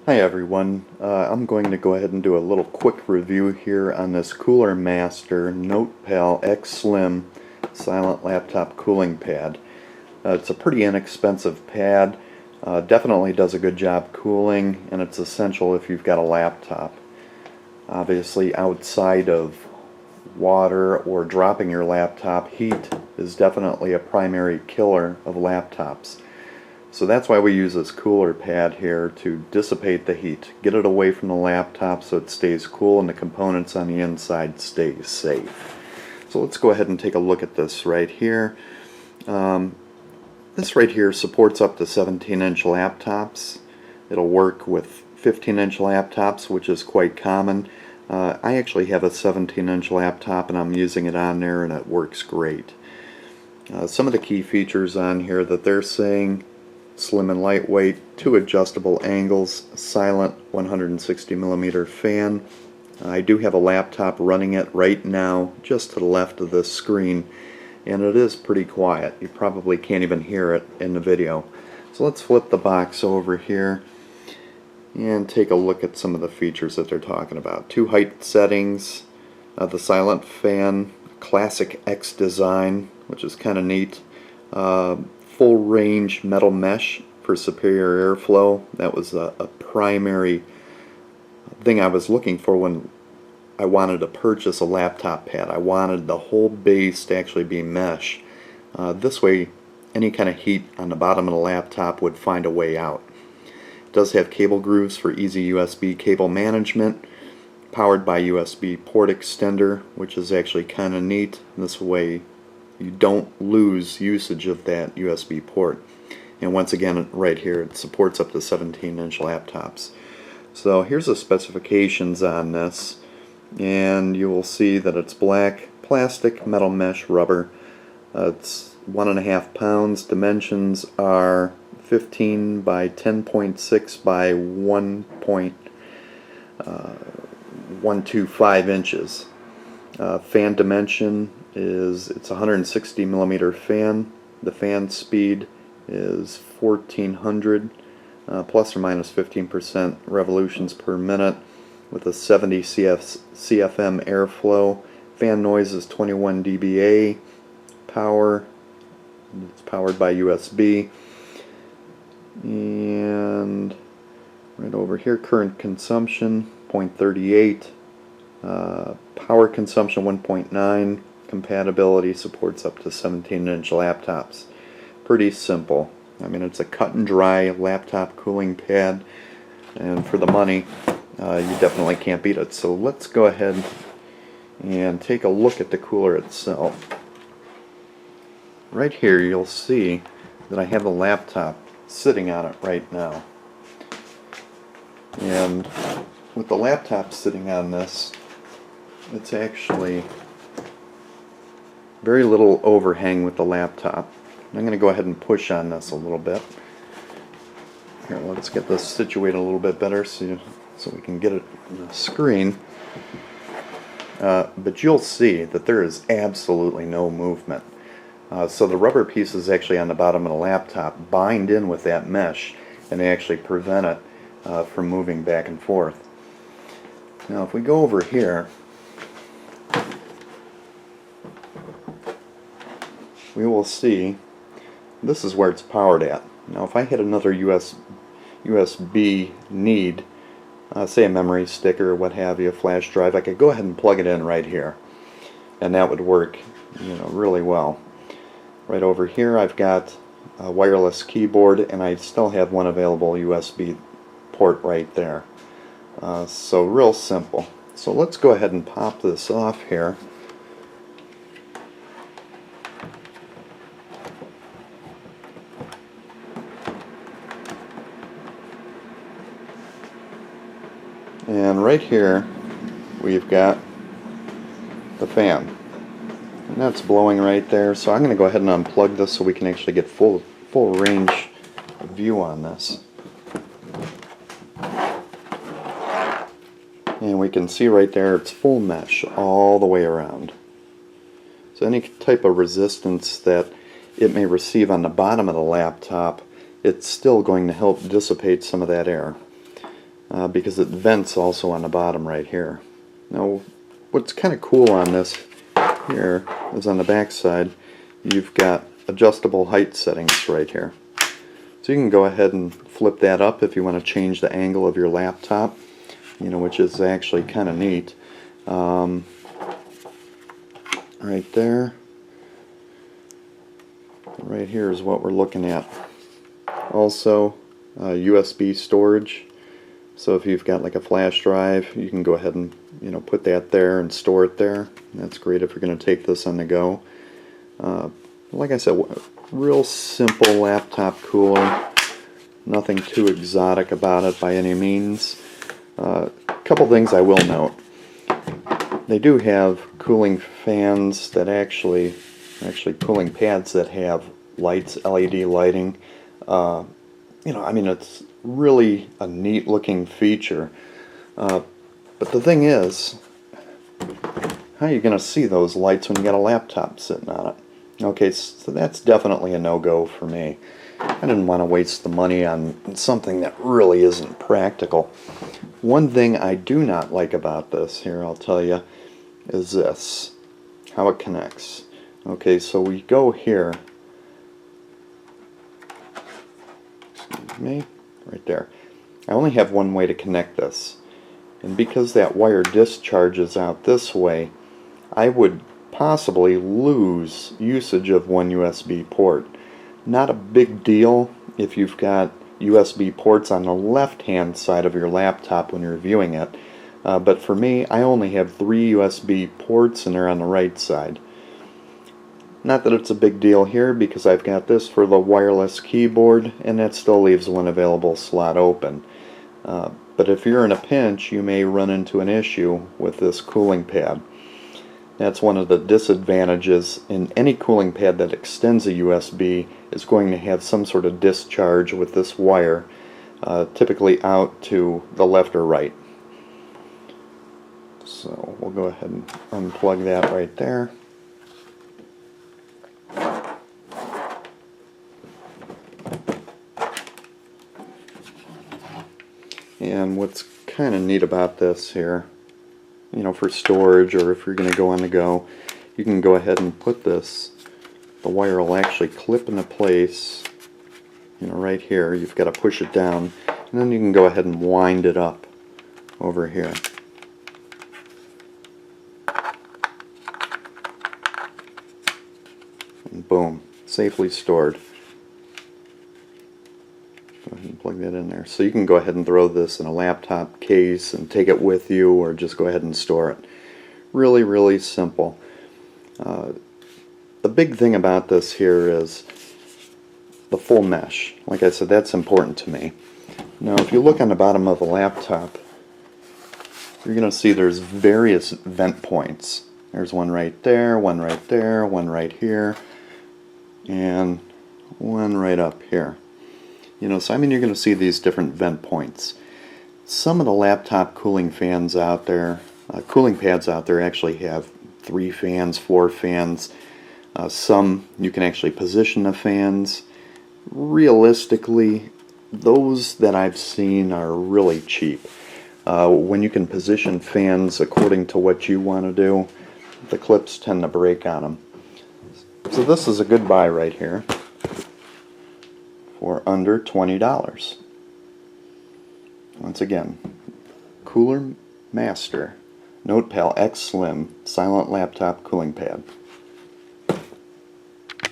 Hi everyone, I'm going to go ahead and do a little quick review here on this Cooler Master NotePal X Slim Silent Laptop Cooling Pad. It's a pretty inexpensive pad, definitely does a good job cooling, and it's essential if you've got a laptop. Obviously outside of water or dropping your laptop, heat is definitely a primary killer of laptops. So that's why we use this cooler pad here to dissipate the heat, get it away from the laptop so it stays cool and the components on the inside stay safe. So let's go ahead and take a look at this right here. This right here supports up to 17-inch laptops. It'll work with 15-inch laptops, which is quite common. I actually have a 17-inch laptop and I'm using it on there and it works great. Some of the key features on here that they're saying: slim and lightweight, 2 adjustable angles, silent 160mm fan. I do have a laptop running it right now just to the left of this screen, and it is pretty quiet. You probably can't even hear it in the video. So let's flip the box over here and take a look at some of the features that they're talking about. 2 height settings, the silent fan, classic X design, which is kind of neat. Full range metal mesh for superior airflow. That was a primary thing I was looking for when I wanted to purchase a laptop pad. I wanted the whole base to actually be mesh. This way any kind of heat on the bottom of the laptop would find a way out. It does have cable grooves for easy USB cable management, powered by USB port extender, which is actually kind of neat. This way you don't lose usage of that USB port. And once again, right here, it supports up to 17-inch laptops. So here's the specifications on this, and you will see that it's black plastic metal mesh rubber. It's 1.5 pounds. Dimensions are 15 by 10.6 by 1.125 inches. Fan dimension is, it's a 160mm fan. The fan speed is 1400 plus or minus 15% revolutions per minute with a 70 CFM airflow. Fan noise is 21 dBA. Power, it's powered by USB. And right over here, current consumption 0.38. Power consumption 1.9. Compatibility supports up to 17-inch laptops. Pretty simple. I mean, it's a cut and dry laptop cooling pad, and for the money you definitely can't beat it. So let's go ahead and take a look at the cooler itself. Right here you'll see that I have the laptop sitting on it right now, and with the laptop sitting on this, it's actually very little overhang with the laptop. I'm going to go ahead and push on this a little bit. Here, let's get this situated a little bit better so we can get it on the screen. But you'll see that there is absolutely no movement. So the rubber pieces actually on the bottom of the laptop bind in with that mesh, and they actually prevent it from moving back and forth. Now if we go over here, we will see this is where it's powered at. Now if I hit another USB need, say a memory stick or what have you, a flash drive, I could go ahead and plug it in right here, and that would work, really well. Right over here I've got a wireless keyboard, and I still have one available USB port right there. So real simple. So let's go ahead and pop this off here. And right here we've got the fan, and that's blowing right there. So I'm going to go ahead and unplug this so we can actually get full range of view on this. And we can see right there it's full mesh all the way around. So any type of resistance that it may receive on the bottom of the laptop, it's still going to help dissipate some of that air. because it vents also on the bottom right here. Now, what's kind of cool on this here is on the back side, you've got adjustable height settings right here. So you can go ahead and flip that up if you want to change the angle of your laptop, which is actually kind of neat. Right there. Right here is what we're looking at. Also, USB storage. So if you've got like a flash drive, you can go ahead and put that there and store it there. That's great if you're going to take this on the go. Like I said, real simple laptop cooler. Nothing too exotic about it by any means. A couple things I will note. They do have cooling fans that actually cooling pads that have lights, LED lighting. I mean, it's really a neat looking feature. But the thing is, how are you going to see those lights when you got a laptop sitting on it? Okay, so that's definitely a no-go for me. I didn't want to waste the money on something that really isn't practical. One thing I do not like about this here, I'll tell you, is this, how it connects. Okay, so we go here, excuse me, right there. I only have one way to connect this, and because that wire discharges out this way, I would possibly lose usage of one USB port. Not a big deal if you've got USB ports on the left hand side of your laptop when you're viewing it, but for me, I only have 3 USB ports and they're on the right side. Not that it's a big deal here because I've got this for the wireless keyboard and that still leaves one available slot open. But if you're in a pinch, you may run into an issue with this cooling pad. That's one of the disadvantages in any cooling pad that extends a USB is going to have some sort of discharge with this wire, typically out to the left or right. So we'll go ahead and unplug that right there. And what's kind of neat about this here, for storage or if you're going to go on the go, you can go ahead and put this, the wire will actually clip into place, right here. You've got to push it down, and then you can go ahead and wind it up over here. And boom, safely stored. Go ahead and plug that in there. So you can go ahead and throw this in a laptop case and take it with you, or just go ahead and store it. Really, really simple. The big thing about this here is the full mesh. Like I said, that's important to me. Now, if you look on the bottom of a laptop, you're going to see there's various vent points. There's one right there, one right there, one right here, and one right up here. So you're going to see these different vent points. Some of the laptop cooling fans out there, cooling pads out there actually have 3 fans, 4 fans. Some you can actually position the fans. Realistically, those that I've seen are really cheap. When you can position fans according to what you want to do, the clips tend to break on them. So this is a good buy right here for under $20. Once again, Cooler Master NotePal X Slim Silent Laptop Cooling Pad.